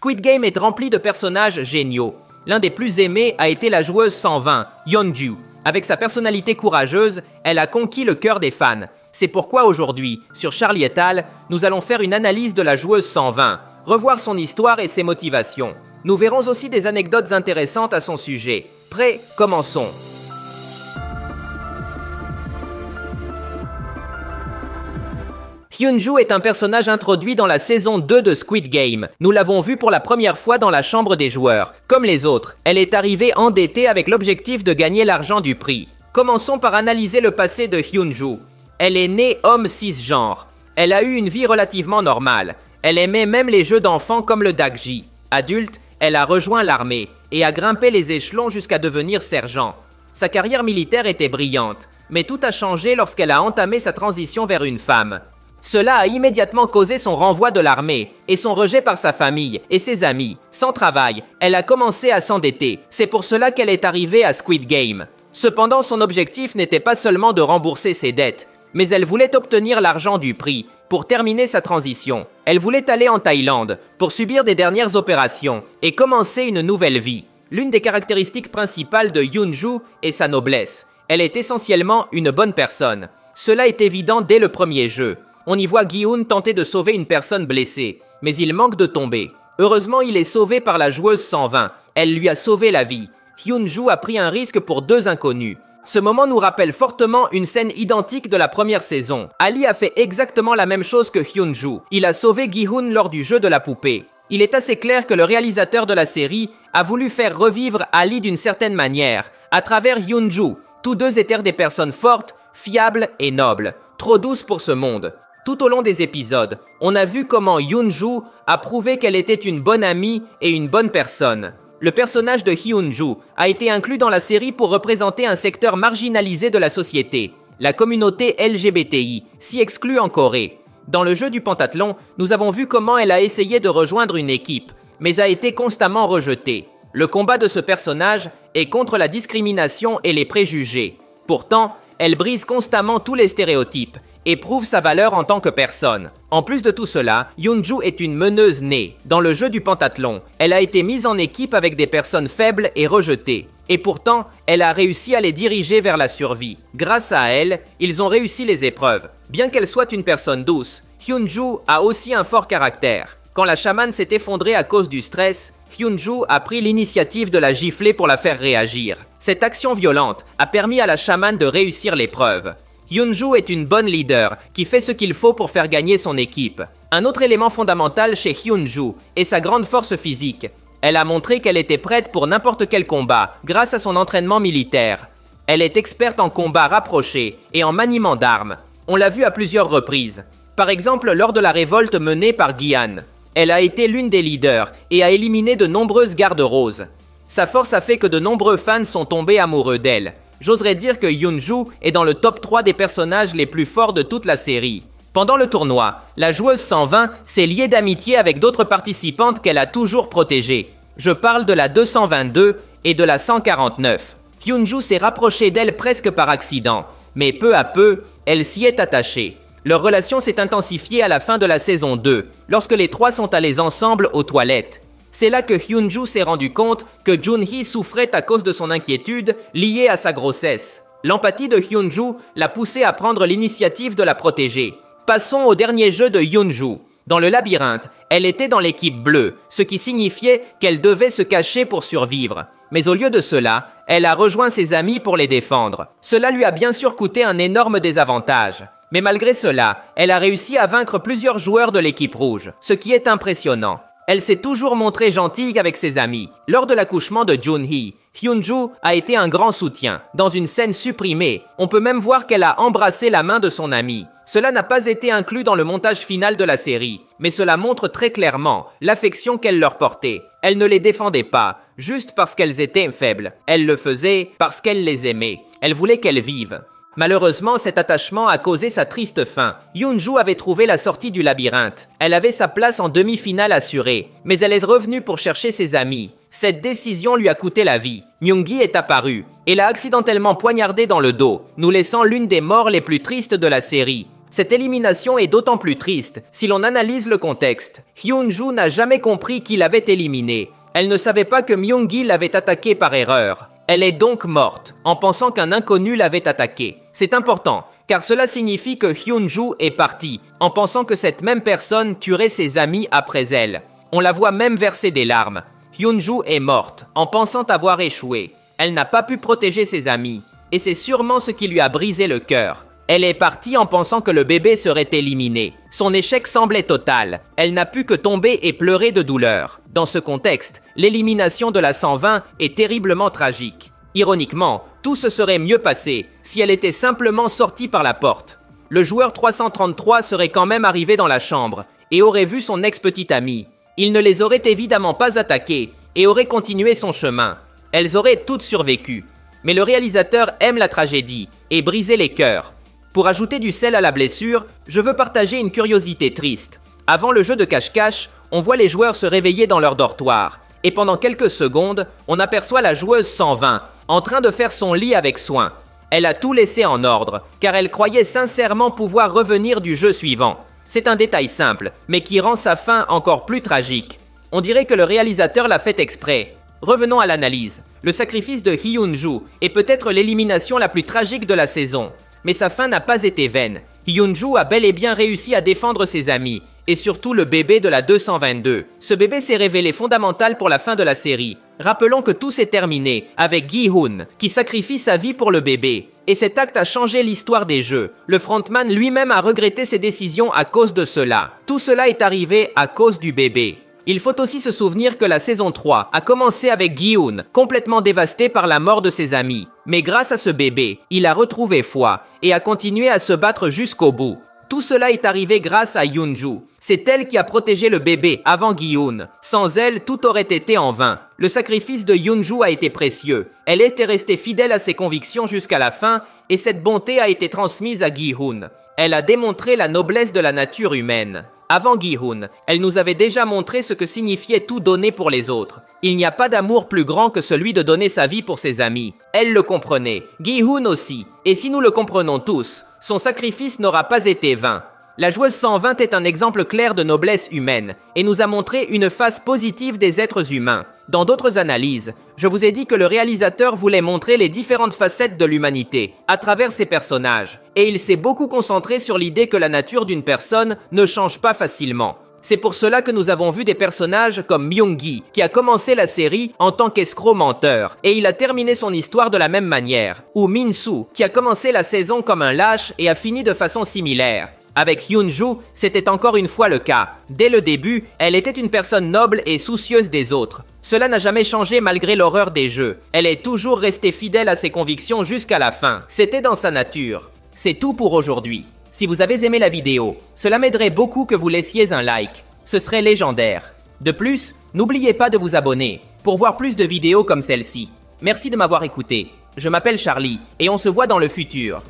Squid Game est rempli de personnages géniaux. L'un des plus aimés a été la joueuse 120, Yeonju. Avec sa personnalité courageuse, elle a conquis le cœur des fans. C'est pourquoi aujourd'hui, sur Charlie et Al, nous allons faire une analyse de la joueuse 120, revoir son histoire et ses motivations. Nous verrons aussi des anecdotes intéressantes à son sujet. Prêts? Commençons. Yeonju est un personnage introduit dans la saison 2 de Squid Game. Nous l'avons vu pour la première fois dans la chambre des joueurs. Comme les autres, elle est arrivée endettée avec l'objectif de gagner l'argent du prix. Commençons par analyser le passé de Yeonju. Elle est née homme cisgenre. Elle a eu une vie relativement normale. Elle aimait même les jeux d'enfants comme le Dakji. Adulte, elle a rejoint l'armée et a grimpé les échelons jusqu'à devenir sergent. Sa carrière militaire était brillante, mais tout a changé lorsqu'elle a entamé sa transition vers une femme. Cela a immédiatement causé son renvoi de l'armée et son rejet par sa famille et ses amis. Sans travail, elle a commencé à s'endetter. C'est pour cela qu'elle est arrivée à Squid Game. Cependant, son objectif n'était pas seulement de rembourser ses dettes, mais elle voulait obtenir l'argent du prix pour terminer sa transition. Elle voulait aller en Thaïlande pour subir des dernières opérations et commencer une nouvelle vie. L'une des caractéristiques principales de Yeonju est sa noblesse. Elle est essentiellement une bonne personne. Cela est évident dès le premier jeu. On y voit Gi-hun tenter de sauver une personne blessée, mais il manque de tomber. Heureusement, il est sauvé par la joueuse 120. Elle lui a sauvé la vie. Yeonju a pris un risque pour deux inconnus. Ce moment nous rappelle fortement une scène identique de la première saison. Ali a fait exactement la même chose que Yeonju. Il a sauvé Gi-hun lors du jeu de la poupée. Il est assez clair que le réalisateur de la série a voulu faire revivre Ali d'une certaine manière, à travers Yeonju. Tous deux étaient des personnes fortes, fiables et nobles. Trop douces pour ce monde. Tout au long des épisodes, on a vu comment Yeonju a prouvé qu'elle était une bonne amie et une bonne personne. Le personnage de Yeonju a été inclus dans la série pour représenter un secteur marginalisé de la société, la communauté LGBTI, si exclue en Corée. Dans le jeu du pentathlon, nous avons vu comment elle a essayé de rejoindre une équipe, mais a été constamment rejetée. Le combat de ce personnage est contre la discrimination et les préjugés. Pourtant, elle brise constamment tous les stéréotypes et prouve sa valeur en tant que personne. En plus de tout cela, Yeonju est une meneuse née. Dans le jeu du pentathlon, elle a été mise en équipe avec des personnes faibles et rejetées. Et pourtant, elle a réussi à les diriger vers la survie. Grâce à elle, ils ont réussi les épreuves. Bien qu'elle soit une personne douce, Yeonju a aussi un fort caractère. Quand la chamane s'est effondrée à cause du stress, Yeonju a pris l'initiative de la gifler pour la faire réagir. Cette action violente a permis à la chamane de réussir l'épreuve. Yeonju est une bonne leader qui fait ce qu'il faut pour faire gagner son équipe. Un autre élément fondamental chez Yeonju est sa grande force physique. Elle a montré qu'elle était prête pour n'importe quel combat grâce à son entraînement militaire. Elle est experte en combat rapproché et en maniement d'armes. On l'a vu à plusieurs reprises. Par exemple, lors de la révolte menée par Gi-han. Elle a été l'une des leaders et a éliminé de nombreuses gardes roses. Sa force a fait que de nombreux fans sont tombés amoureux d'elle. J'oserais dire que Yeonju est dans le top 3 des personnages les plus forts de toute la série. Pendant le tournoi, la joueuse 120 s'est liée d'amitié avec d'autres participantes qu'elle a toujours protégées. Je parle de la 222 et de la 149. Yeonju s'est rapprochée d'elle presque par accident, mais peu à peu, elle s'y est attachée. Leur relation s'est intensifiée à la fin de la saison 2, lorsque les trois sont allés ensemble aux toilettes. C'est là que Yeonju s'est rendu compte que Junhee souffrait à cause de son inquiétude liée à sa grossesse. L'empathie de Yeonju l'a poussé à prendre l'initiative de la protéger. Passons au dernier jeu de Yeonju. Dans le labyrinthe, elle était dans l'équipe bleue, ce qui signifiait qu'elle devait se cacher pour survivre. Mais au lieu de cela, elle a rejoint ses amis pour les défendre. Cela lui a bien sûr coûté un énorme désavantage. Mais malgré cela, elle a réussi à vaincre plusieurs joueurs de l'équipe rouge, ce qui est impressionnant. Elle s'est toujours montrée gentille avec ses amis. Lors de l'accouchement de Junhee, Yeonju a été un grand soutien. Dans une scène supprimée, on peut même voir qu'elle a embrassé la main de son ami. Cela n'a pas été inclus dans le montage final de la série, mais cela montre très clairement l'affection qu'elle leur portait. Elle ne les défendait pas, juste parce qu'elles étaient faibles. Elle le faisait parce qu'elle les aimait. Elle voulait qu'elles vivent. Malheureusement, cet attachement a causé sa triste fin. Yeonju avait trouvé la sortie du labyrinthe. Elle avait sa place en demi-finale assurée, mais elle est revenue pour chercher ses amis. Cette décision lui a coûté la vie. Myung-gi est apparu et l'a accidentellement poignardée dans le dos, nous laissant l'une des morts les plus tristes de la série. Cette élimination est d'autant plus triste si l'on analyse le contexte. Hyunju n'a jamais compris qui l'avait éliminé. Elle ne savait pas que Myung-gi l'avait attaquée par erreur. Elle est donc morte, en pensant qu'un inconnu l'avait attaquée. C'est important, car cela signifie que Hyunju est partie, en pensant que cette même personne tuerait ses amis après elle. On la voit même verser des larmes. Hyunju est morte, en pensant avoir échoué. Elle n'a pas pu protéger ses amis, et c'est sûrement ce qui lui a brisé le cœur. Elle est partie en pensant que le bébé serait éliminé. Son échec semblait total. Elle n'a pu que tomber et pleurer de douleur. Dans ce contexte, l'élimination de la 120 est terriblement tragique. Ironiquement, tout se serait mieux passé si elle était simplement sortie par la porte. Le joueur 333 serait quand même arrivé dans la chambre et aurait vu son ex-petite amie. Il ne les aurait évidemment pas attaquées et aurait continué son chemin. Elles auraient toutes survécu. Mais le réalisateur aime la tragédie et briser les cœurs. Pour ajouter du sel à la blessure, je veux partager une curiosité triste. Avant le jeu de cache-cache, on voit les joueurs se réveiller dans leur dortoir. Et pendant quelques secondes, on aperçoit la joueuse 120, en train de faire son lit avec soin. Elle a tout laissé en ordre, car elle croyait sincèrement pouvoir revenir du jeu suivant. C'est un détail simple, mais qui rend sa fin encore plus tragique. On dirait que le réalisateur l'a fait exprès. Revenons à l'analyse. Le sacrifice de Hyunju est peut-être l'élimination la plus tragique de la saison. Mais sa fin n'a pas été vaine. Hyunju a bel et bien réussi à défendre ses amis, et surtout le bébé de la 222. Ce bébé s'est révélé fondamental pour la fin de la série. Rappelons que tout s'est terminé avec Gi-hun, qui sacrifie sa vie pour le bébé. Et cet acte a changé l'histoire des jeux. Le frontman lui-même a regretté ses décisions à cause de cela. Tout cela est arrivé à cause du bébé. Il faut aussi se souvenir que la saison 3 a commencé avec Gi-hun, complètement dévasté par la mort de ses amis. Mais grâce à ce bébé, il a retrouvé foi et a continué à se battre jusqu'au bout. Tout cela est arrivé grâce à Hyunju. C'est elle qui a protégé le bébé avant Gi-hun. Sans elle, tout aurait été en vain. Le sacrifice de Hyunju a été précieux. Elle était restée fidèle à ses convictions jusqu'à la fin et cette bonté a été transmise à Gi-hun. Elle a démontré la noblesse de la nature humaine. Avant Gi-hun, elle nous avait déjà montré ce que signifiait tout donner pour les autres. Il n'y a pas d'amour plus grand que celui de donner sa vie pour ses amis. Elle le comprenait, Gi-hun aussi. Et si nous le comprenons tous, son sacrifice n'aura pas été vain. La joueuse 120 est un exemple clair de noblesse humaine et nous a montré une face positive des êtres humains. Dans d'autres analyses, je vous ai dit que le réalisateur voulait montrer les différentes facettes de l'humanité à travers ses personnages. Et il s'est beaucoup concentré sur l'idée que la nature d'une personne ne change pas facilement. C'est pour cela que nous avons vu des personnages comme Myung-gi, qui a commencé la série en tant qu'escroc menteur, et il a terminé son histoire de la même manière, ou Min-soo, qui a commencé la saison comme un lâche et a fini de façon similaire. Avec Hyunju, c'était encore une fois le cas. Dès le début, elle était une personne noble et soucieuse des autres. Cela n'a jamais changé malgré l'horreur des jeux. Elle est toujours restée fidèle à ses convictions jusqu'à la fin. C'était dans sa nature. C'est tout pour aujourd'hui. Si vous avez aimé la vidéo, cela m'aiderait beaucoup que vous laissiez un like. Ce serait légendaire. De plus, n'oubliez pas de vous abonner pour voir plus de vidéos comme celle-ci. Merci de m'avoir écouté. Je m'appelle Charlie et on se voit dans le futur.